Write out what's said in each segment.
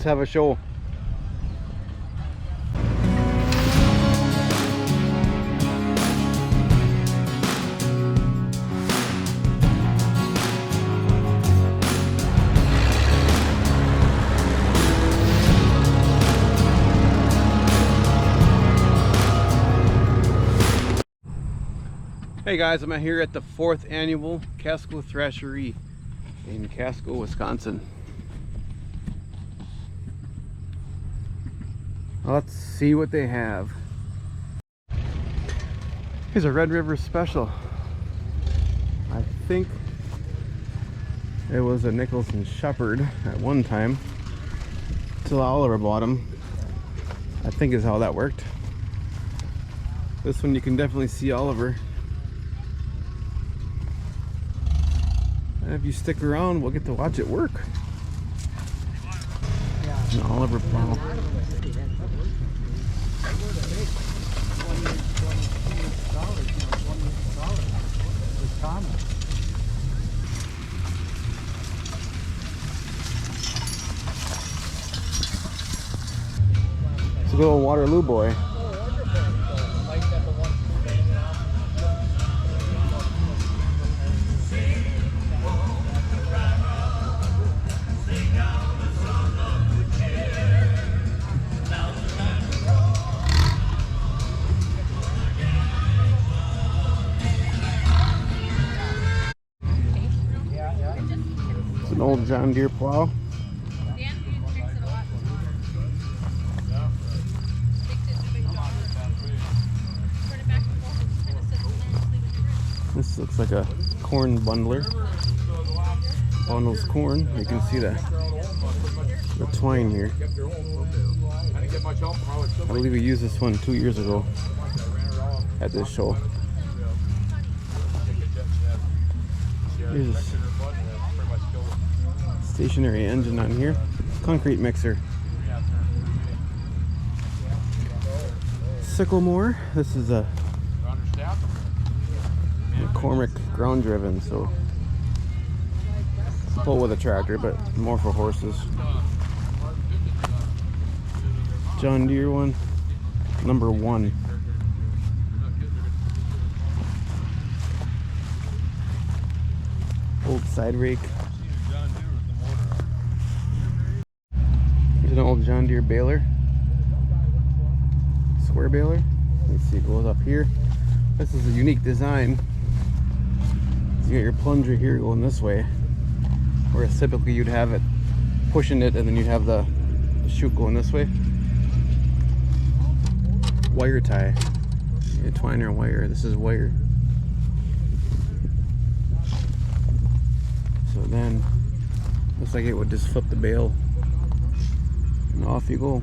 let's have a show. Hey guys, I'm here at the 4th annual Casco Thresheree in Casco, Wisconsin. Let's see what they have. Here's a Red River special. I think it was a Nichols and Shepherd at one time, till Oliver bought them. I think is how that worked. This one you can definitely see Oliver. And if you stick around, we'll get to watch it work. An Oliver plow. It's a good old Waterloo boy. It's an old John Deere plow. This looks like a corn bundler. Bundles corn. You can see the twine here. I believe we used this one 2 years ago at this show. Here's a stationary engine on here. Concrete mixer. Sycamore. This is a McCormick ground driven, so pull with a tractor, but more for horses. John Deere one, number 1. Old side rake. Here's an old John Deere baler. Square baler. Let's see, it goes up here. This is a unique design. You got your plunger here going this way, whereas typically you'd have it pushing it and then you'd have the chute going this way. Wire tie. A twiner wire. This is wire. So then looks like it would just flip the bale and off you go.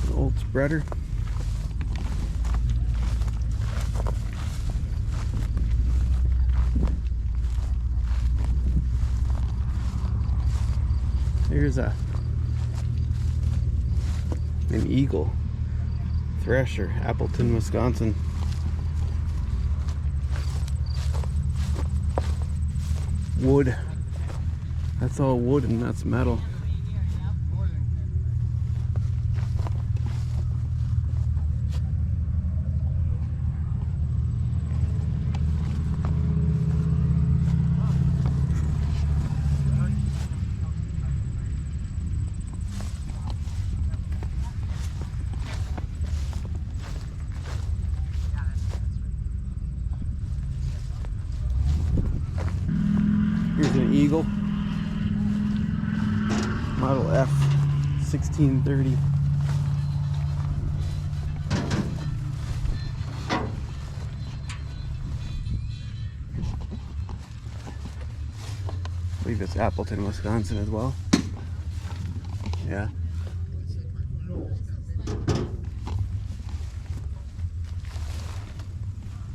An old spreader. Here's an Eagle Thresher, Appleton, Wisconsin. Wood. That's all wood and that's metal. Here's an Eagle, model F 1630. I believe it's Appleton, Wisconsin as well. Yeah.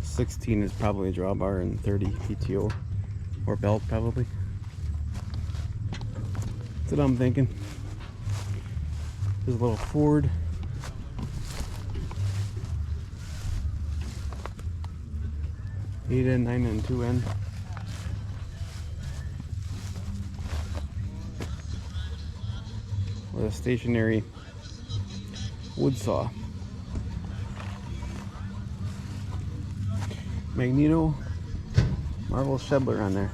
$16 is probably a drawbar and $30 PTO. Or belt, probably. That's what I'm thinking. There's a little Ford. Eight N, 9 N, 2 N. stationary wood saw. Magneto, Marvel Shedler on there.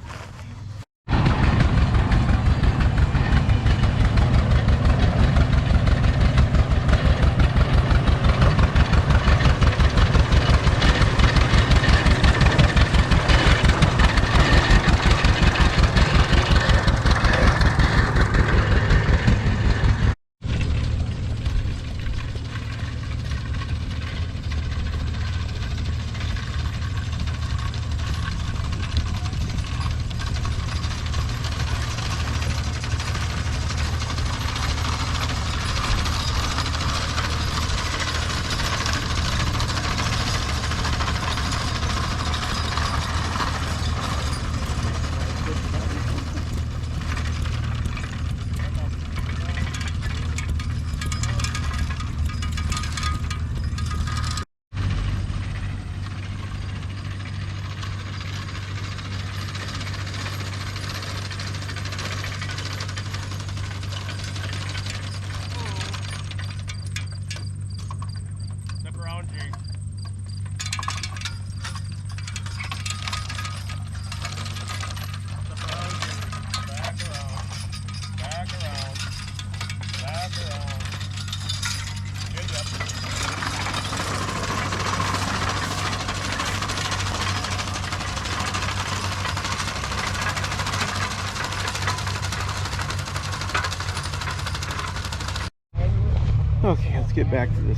Okay, let's get back to this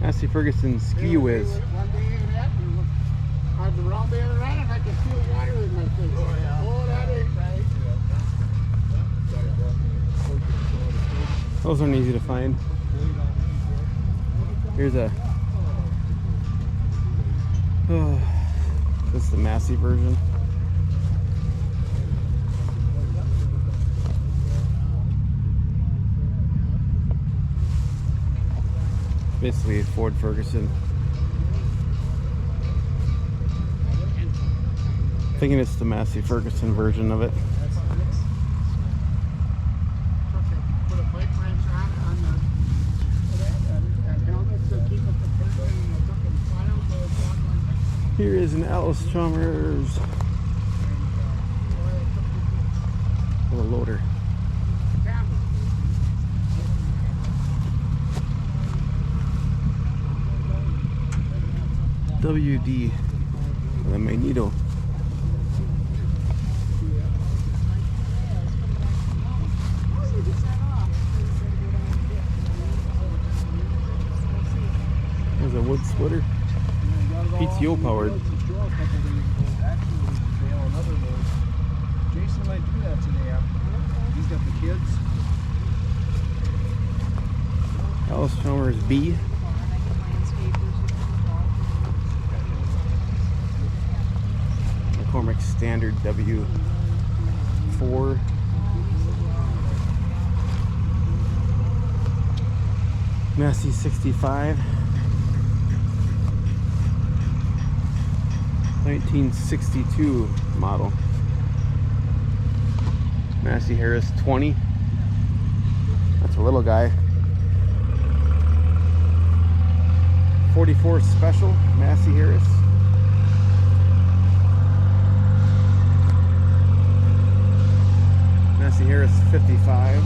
Massey Ferguson Ski Whiz. One day it happened. I was around the other end and I could feel water in my face. Oh, that ain't right. Those aren't easy to find. Here's a... Oh, this is the Massey version. Basically a Ford Ferguson. Thinking it's the Massey Ferguson version of it. Put a pipe wrench on the helmet to keep it from burning and the fucking file. Here is an Alice Chalmers with a loader. WD with a Magneto. There's a wood splitter. PTO powered. Jason might do that today after. He's got the kids. Alice Chalmers B. McCormick Standard W4. Massey 65. 1962 model. Massey Harris 20. That's a little guy. 44 Special Massey Harris. Massey Harris 55.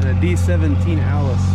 And a D17 Alice.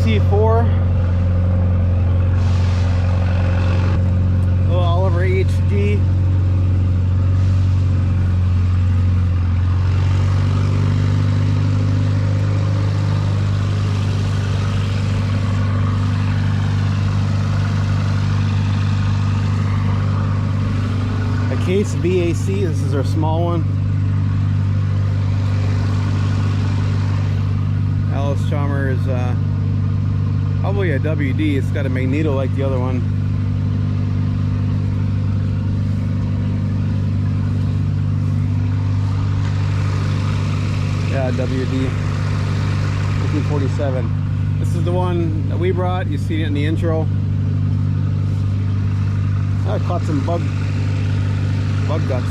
TC4. Little Oliver HD. A Case VAC. This is our small one. Alice Chalmer is probably a WD. It's got a magneto like the other one. Yeah, WD 1547. This is the one that we brought. You see it in the intro. I caught some bug guts.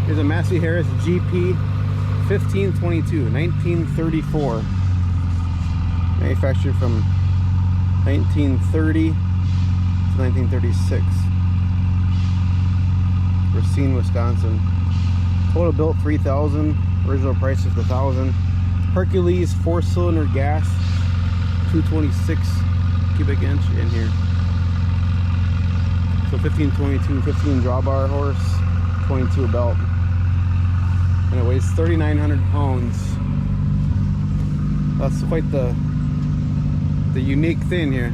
Here's a Massey Harris GP 1522, 1934. Manufactured from 1930 to 1936. Racine, Wisconsin. Total built 3,000. Original price is 1,000. Hercules 4-cylinder gas, 226 cubic inch in here. So 1522, 15 drawbar horse, 22 belt. And it weighs 3,900 pounds. That's quite the unique thing here.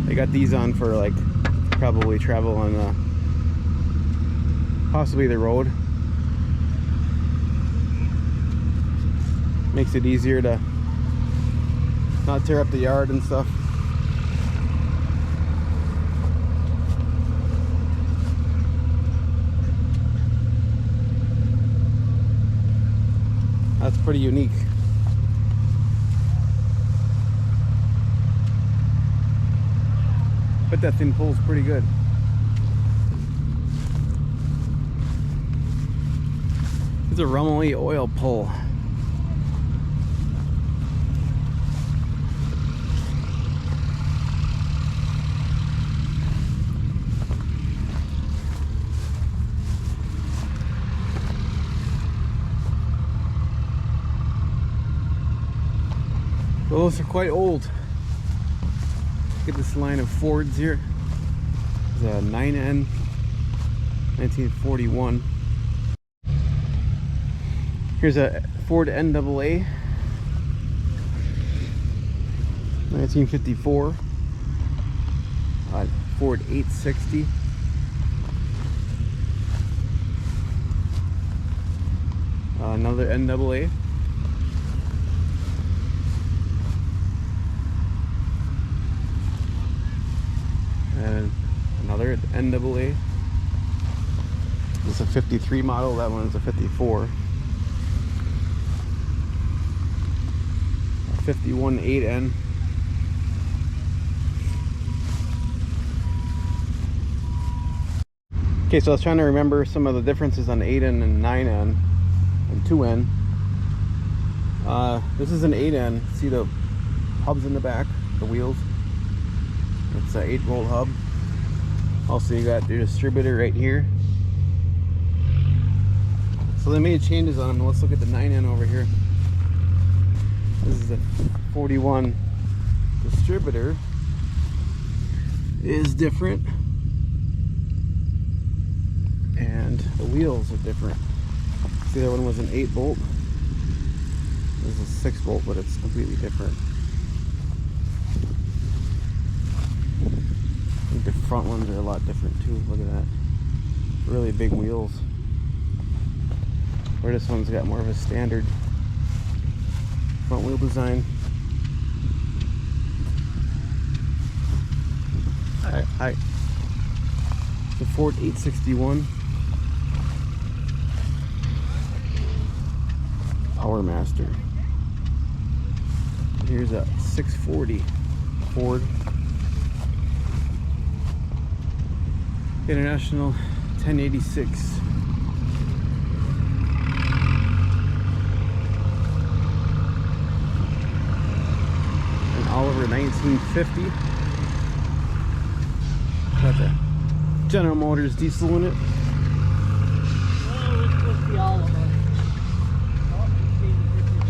They got these on for like probably travel on possibly the road. Makes it easier to not tear up the yard and stuff. That's pretty unique. But that thing pulls pretty good. It's a Rumley oil pull. Well, those are quite old. Look at this line of Fords here. It's a 9N 1941. Here's a Ford NAA 1954. Ford 860. Another NAA. And another NAA. This is a 53 model, that one's a 54. A 51 8N. Okay, so I was trying to remember some of the differences on 8N and 9N and 2N. This is an 8N. See the hubs in the back, the wheels. It's an 8-volt hub. Also, you got your distributor right here. So they made changes on them. Let's look at the 9N over here. This is a 41 distributor. It is different. And the wheels are different. See, that one was an 8-volt. This is a 6-volt, but it's completely different. I think the front ones are a lot different too. Look at that. Really big wheels. Where this one's got more of a standard front wheel design. Alright. The Ford 861. Power Master. Here's a 640 Ford. International 1086. An Oliver 1950. Got the General Motors diesel in it. Well, it's supposed to be all of them. Oh, you see the picture.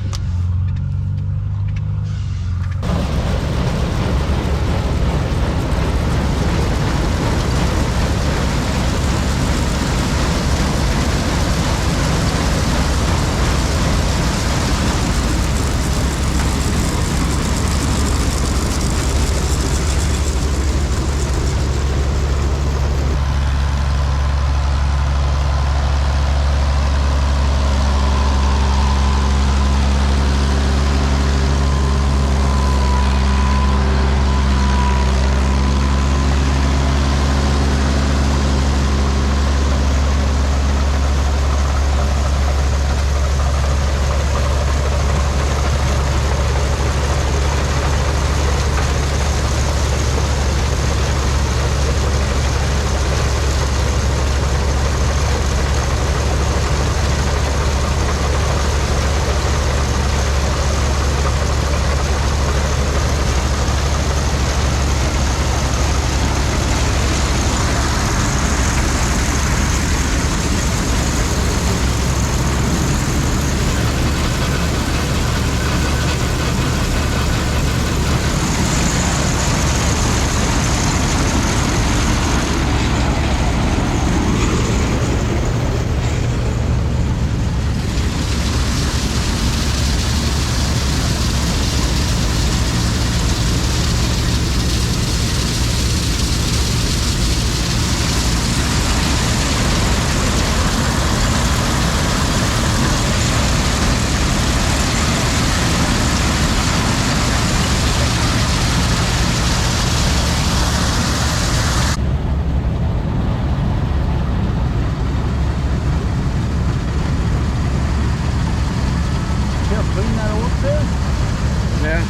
Yeah.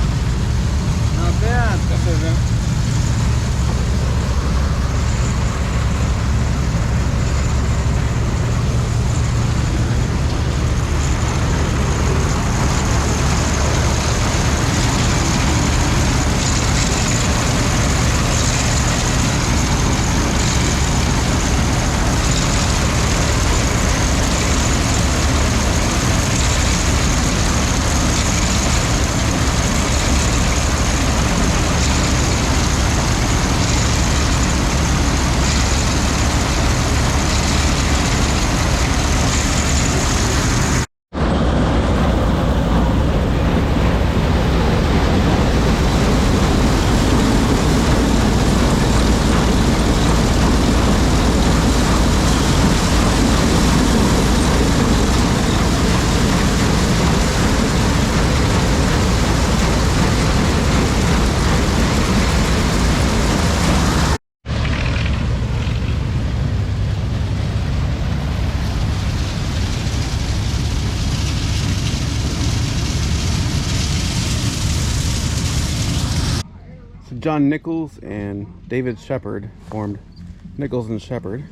Not bad. This isn't. John Nichols and David Shepard formed Nichols and Shepard.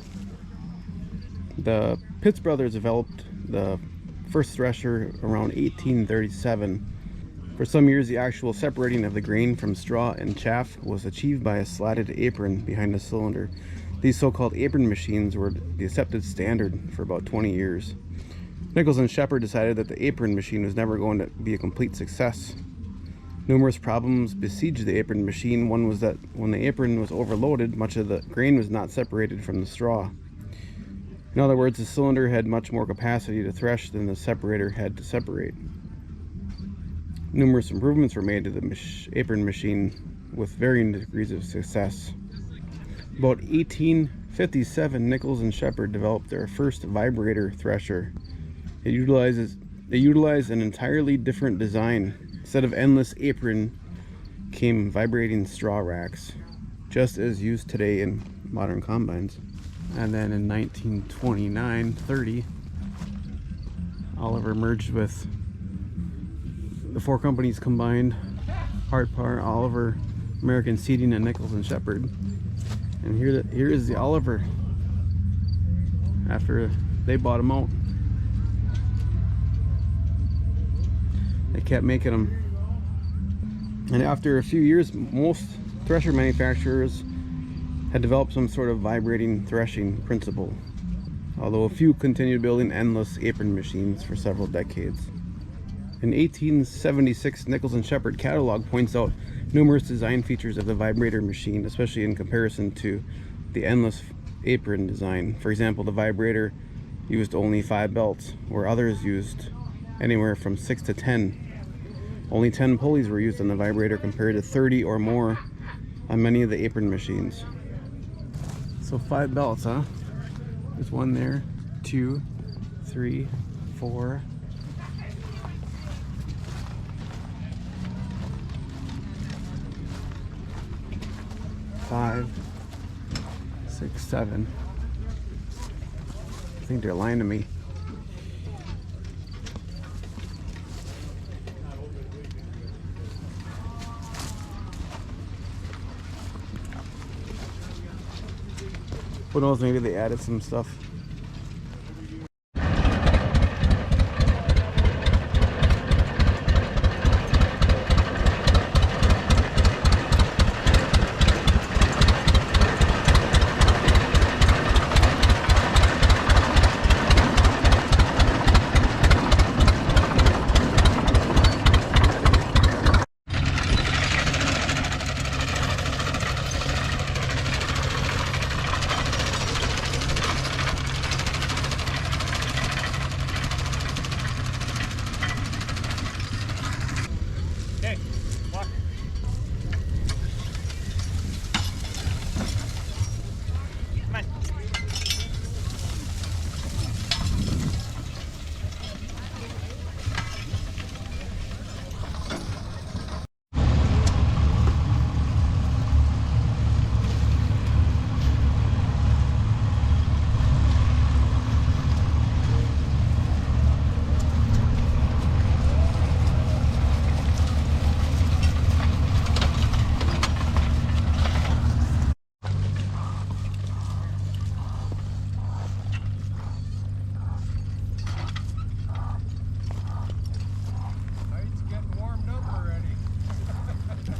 The Pitts brothers developed the first thresher around 1837. For some years, the actual separating of the grain from straw and chaff was achieved by a slatted apron behind the cylinder. These so-called apron machines were the accepted standard for about 20 years. Nichols and Shepard decided that the apron machine was never going to be a complete success. Numerous problems besieged the apron machine. One was that when the apron was overloaded, much of the grain was not separated from the straw. In other words, the cylinder had much more capacity to thresh than the separator had to separate. Numerous improvements were made to the apron machine with varying degrees of success. About 1857, Nichols and Shepard developed their first vibrator thresher. It utilized an entirely different design. Instead of endless apron came vibrating straw racks, just as used today in modern combines. And then in 1929-30, Oliver merged with the four companies combined: Hard Par, Oliver, American Seeding, and Nichols and Shepard. And here is the Oliver after they bought him out. They kept making them, and after a few years, most thresher manufacturers had developed some sort of vibrating threshing principle, although a few continued building endless apron machines for several decades. An 1876 Nichols & Shepard catalog points out numerous design features of the vibrator machine, especially in comparison to the endless apron design. For example, the vibrator used only 5 belts, where others used anywhere from 6 to 10. Only 10 pulleys were used on the vibrator compared to 30 or more on many of the apron machines. So 5 belts, huh? There's one there, 2, 3, 4. 5, 6, 7. I think they're lying to me. Who knows, maybe they added some stuff.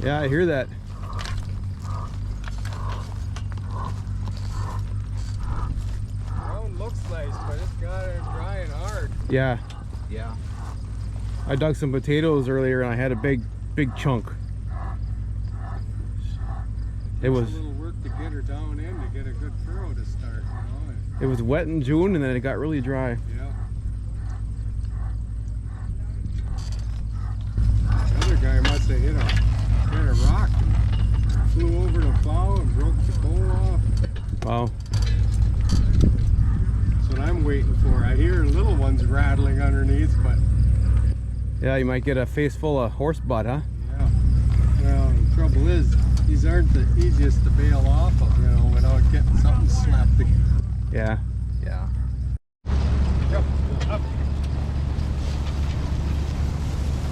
Yeah, I hear that. Ground looks nice, but it's got it dry and hard. Yeah. Yeah. I dug some potatoes earlier and I had a big chunk. It was a little work to get her down in to get a good furrow to start, you know. It was wet in June and then it got really dry. Yeah. The other guy must have hit a rock and flew over the plow and broke the pole off. Wow. That's what I'm waiting for. I hear little ones rattling underneath, but yeah, you might get a face full of horse butt, huh? yeah. Well, the trouble is, these aren't the easiest to bail off of, you know, without getting something slapped together. Yeah. Yeah. Yep. Up.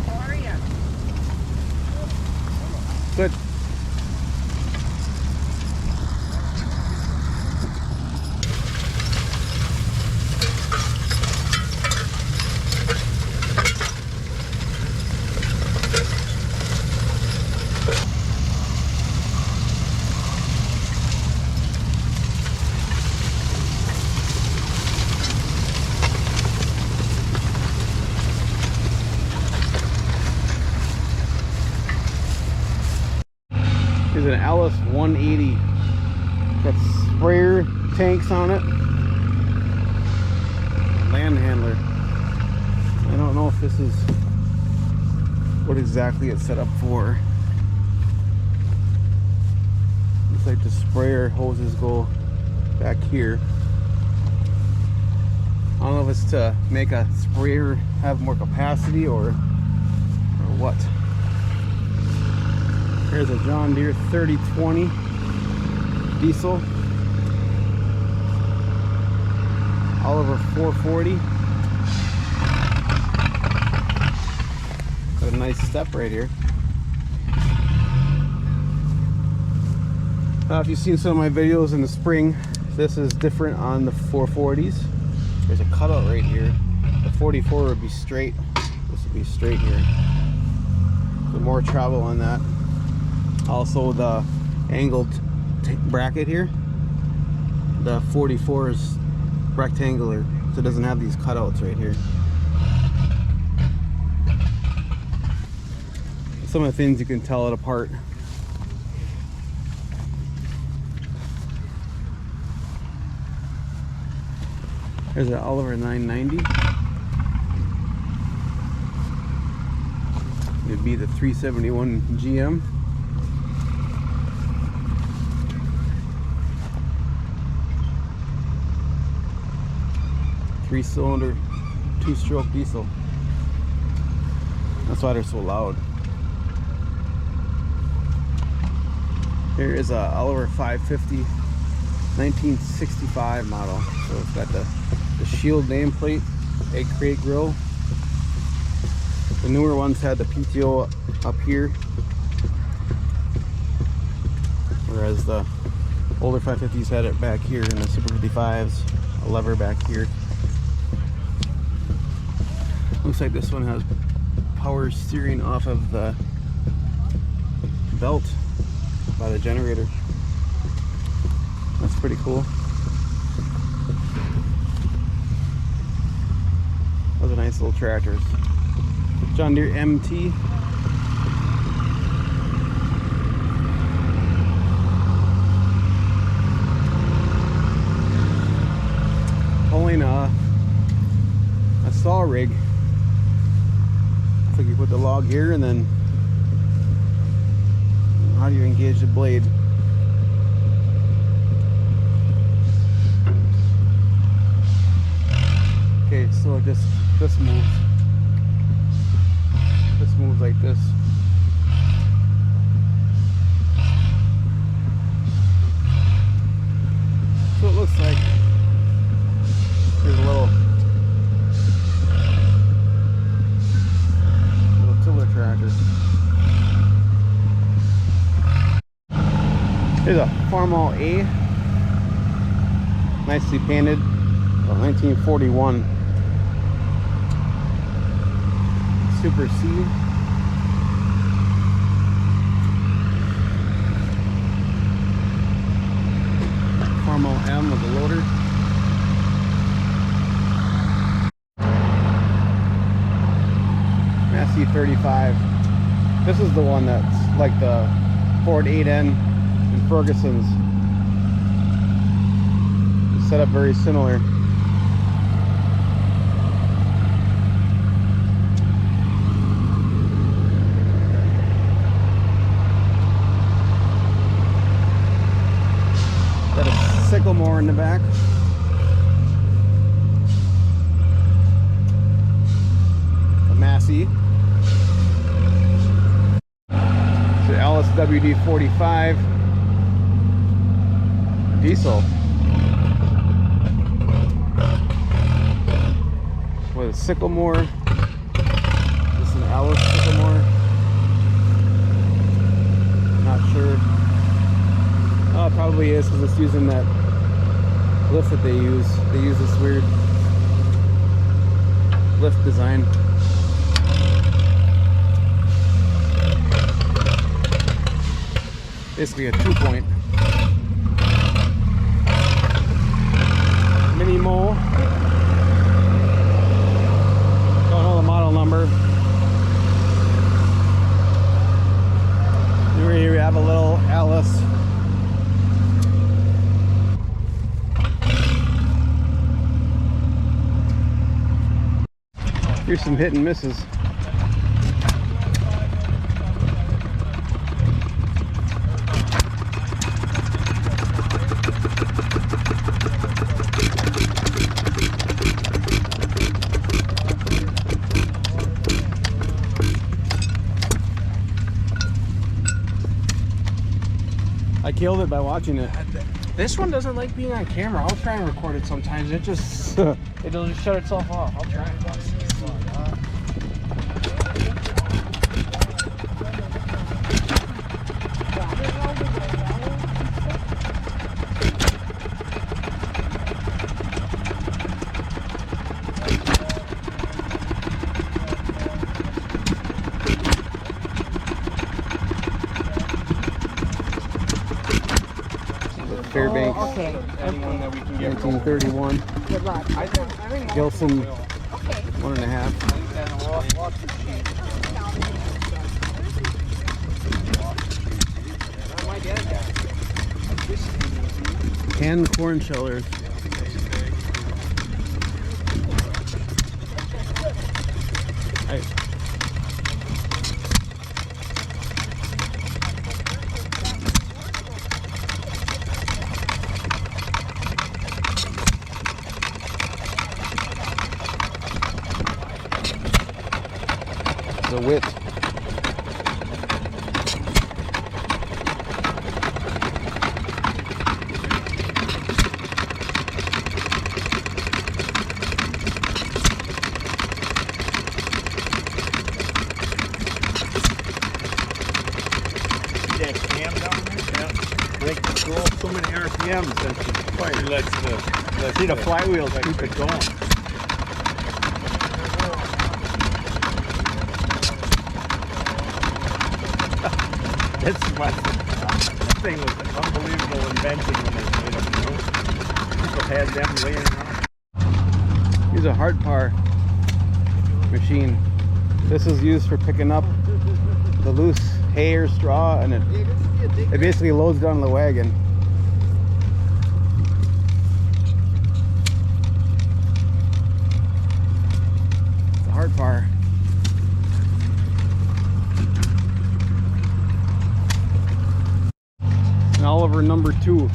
How are you? Good. Is an Alice 180. Got sprayer tanks on it. Land handler. I don't know if this is what exactly it's set up for. Looks like the sprayer hoses go back here. I don't know if it's to make a sprayer have more capacity or what. Here's a John Deere 3020 diesel. Oliver 440. Got a nice step right here. If you've seen some of my videos in the spring, this is different on the 440s. There's a cutout right here. The 44 would be straight. This would be straight here. So more travel on that. Also the angled bracket here. The 44 is rectangular, so it doesn't have these cutouts right here. Some of the things you can tell it apart. There's an Oliver 990. It'd be the 371 GM. Three-cylinder, two-stroke diesel. That's why they're so loud. Here is a Oliver 550, 1965 model. So it's got the Shield nameplate, egg crate grill. The newer ones had the PTO up here, whereas the older 550s had it back here, and the Super 55s a lever back here. Looks like this one has power steering off of the belt by the generator. That's pretty cool. Those are nice little tractors. John Deere MT. Pulling a saw rig. Looks like you put the log here, and then how do you engage the blade? Okay, so this moves. This moves like this. So it looks like there's a little tiller tractor. Here's a Farmall A, nicely painted, 1941. Super C. Farmall M with the loader. Massey 35. This is the one that's like the Ford 8N and Ferguson's. Set up very similar. Got a sycamore in the back. A Massey. The LSWD 45 diesel with a sycamore. This is an Alice sycamore. Not sure. Oh, it probably is because it's using that lift that they use. They use this weird lift design. Basically a 2-point. Mini mow. Don't know the model number. Here we have a little Alice. Here's some hit and misses. I killed it by watching it. This one doesn't like being on camera. I'll try and record it sometimes. It'll just shut itself off. I'll try. Okay. Anyone that we can get. 1931. Good luck. Gilson, Okay. 1.5. Canned corn shellers. Right. The wit. That cam down there? Yeah. Like go up so many RPMs that the fire lets the flywheels keep it going. That thing was an unbelievable invention when they made them. You know? People had them laying around. Here's a hard par machine. This is used for picking up the loose hay or straw, and it basically loads down the wagon. It's a hard par. And Oliver number 2.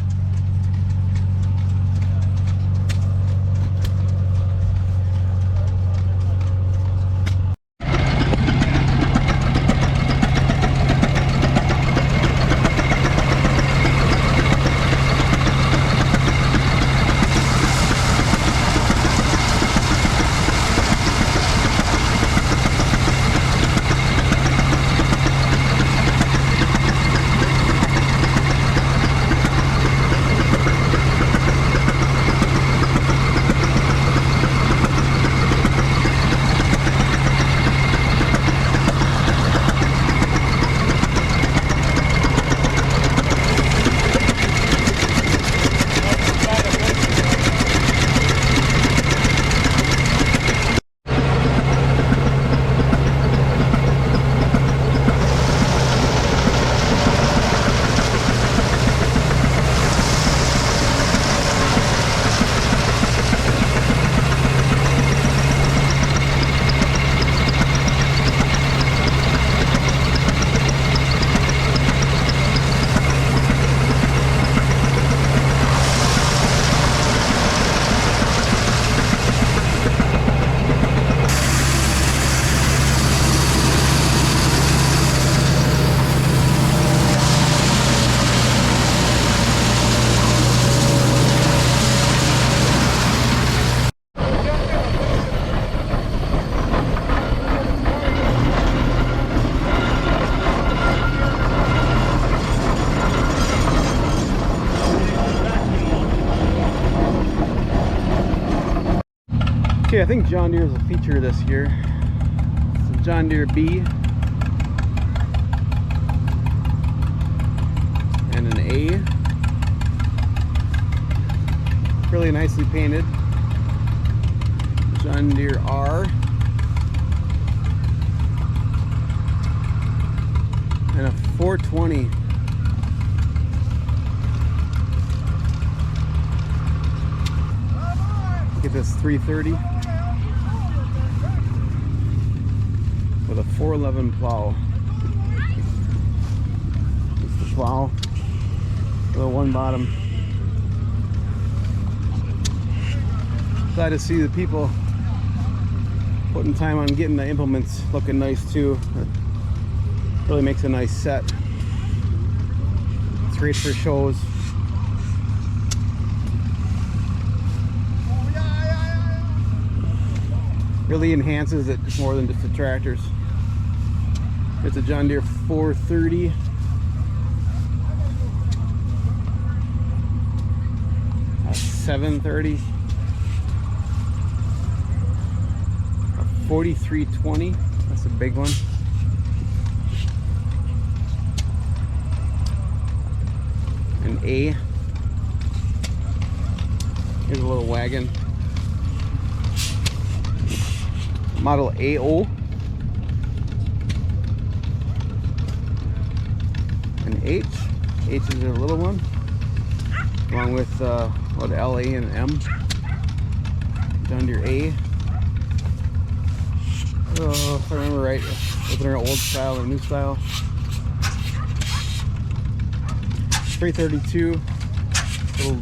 Okay, I think John Deere is a feature this year. It's a John Deere B and an A. Really nicely painted. John Deere R and a 420. Look at this 330 with a 411 plow. It's the plow with a 1 bottom. Glad to see the people putting time on getting the implements looking nice too. It really makes a nice set. It's great for shows. Really enhances it more than just the tractors. It's a John Deere 430. A 730. A 4320. That's a big one. An A. Here's a little wagon. Model AO. An H. H is a little one. Along with what, LA and M. John Deere A. Oh, if I remember right, within our old style and new style. 332 little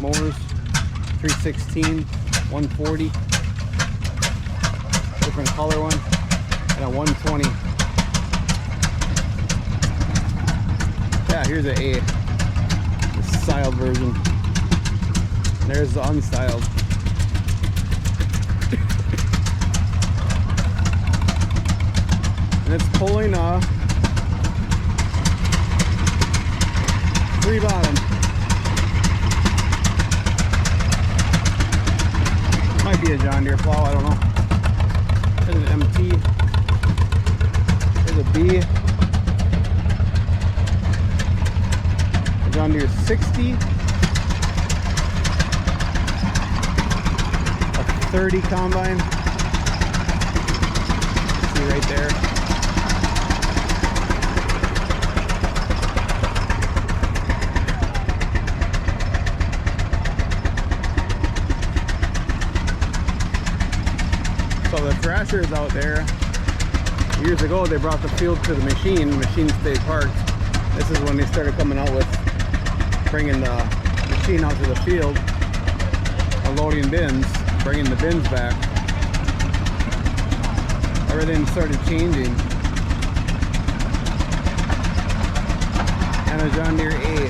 mowers, 316, 140, different color one, and a 120. Yeah, here's the A, the styled version. There's the unstyled. And it's pulling a 3 bottom. Might be a John Deere plow, I don't know. There's an MT. There's a B. A John Deere 60. A 30 combine. See right there. So the Thresher is out there. Years ago they brought the field to the machine. The machine stayed parked. This is when they started coming out with bringing the machine out to the field, unloading bins, bringing the bins back. Everything started changing. And a John Deere A.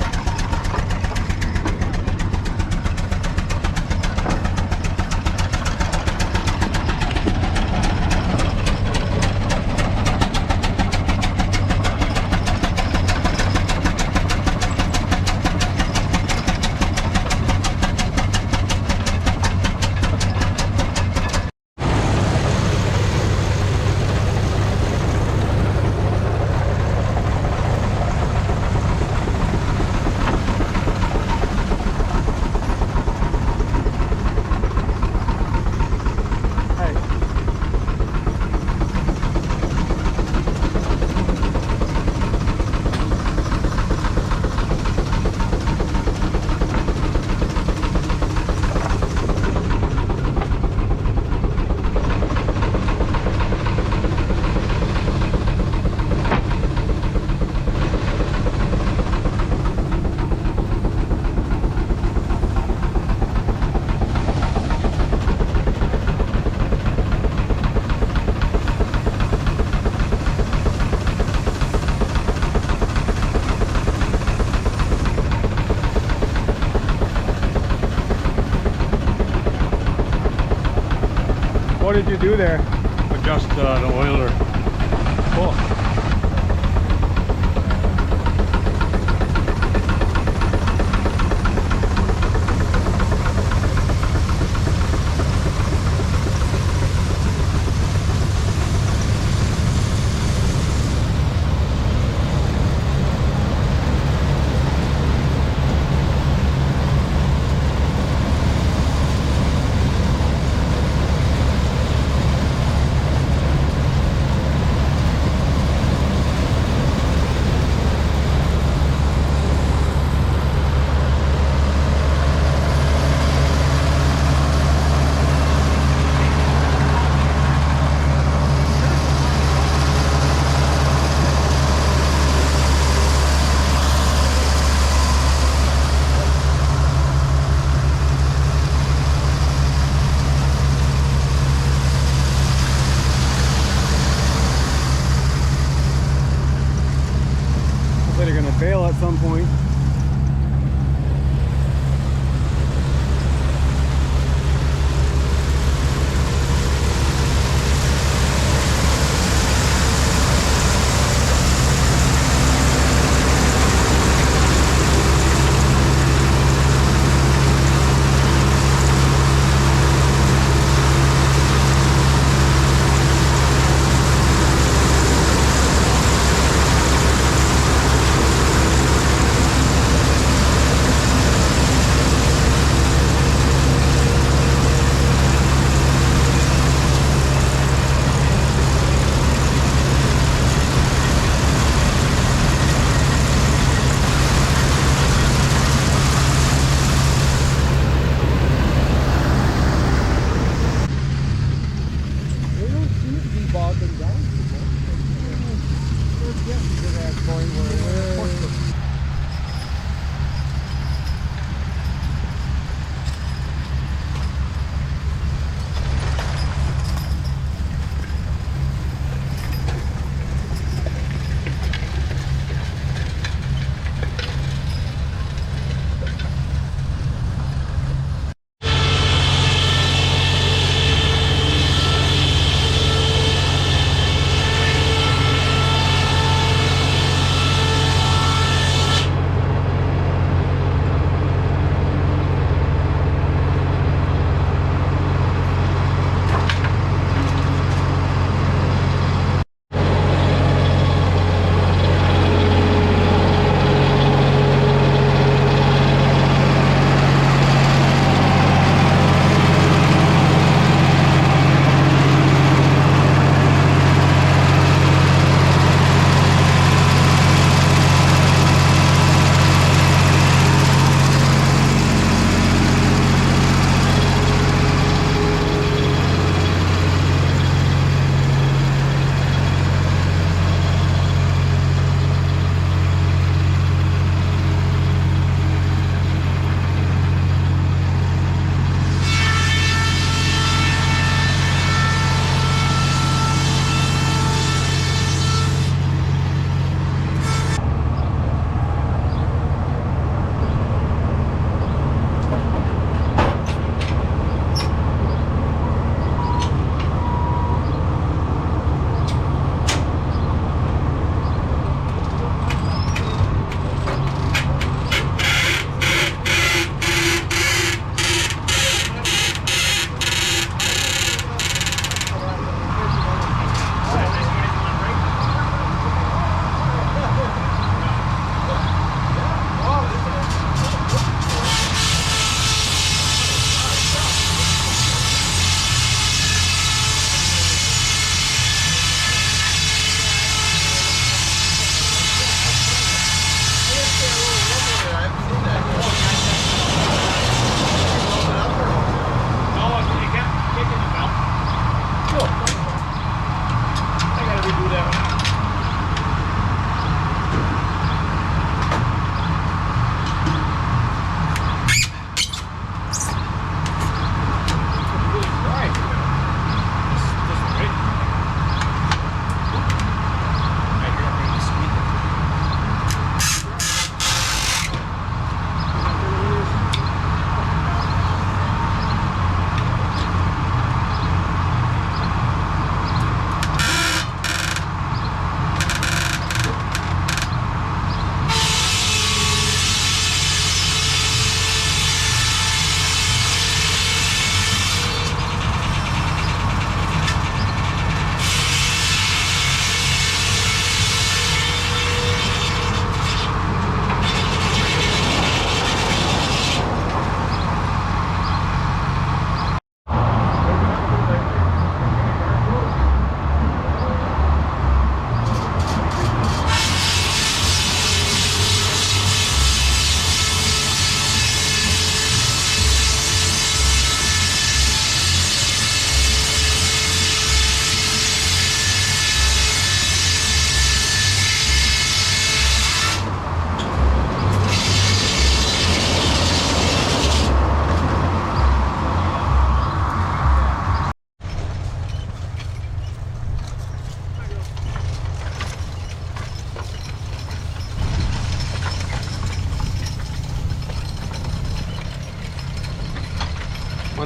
What did you do there? Adjust the oiler. Cool. They're gonna bail at some point.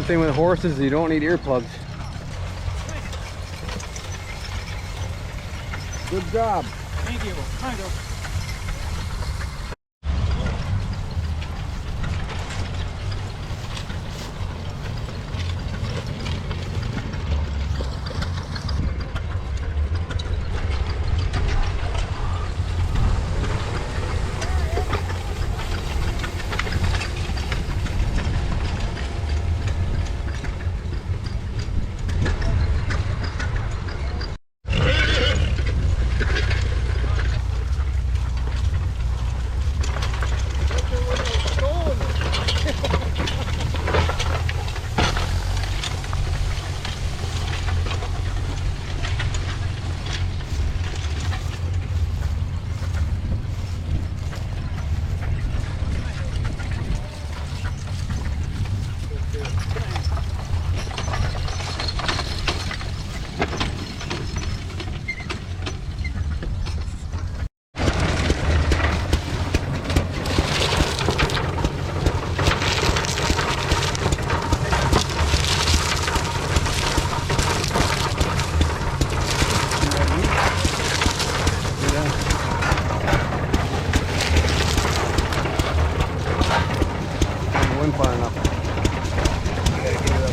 thing with horses, you don't need earplugs. Good job. Thank you. Kind of. Wind far enough. There it goes.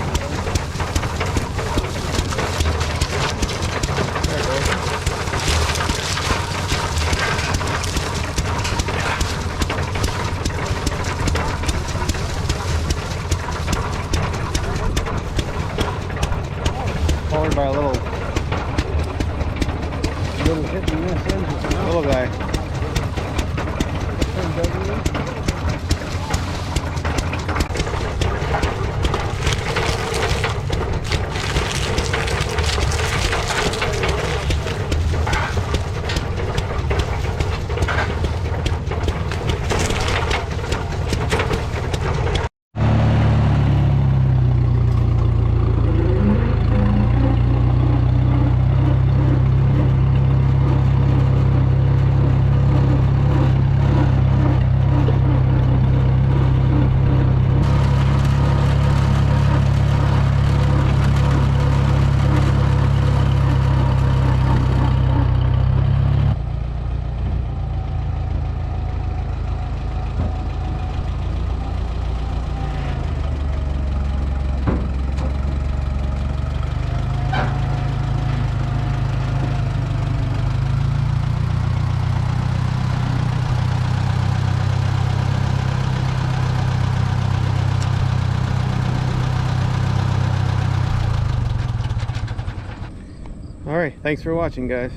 Powered by a little Hit and miss engine. little guy. All right, thanks for watching, guys.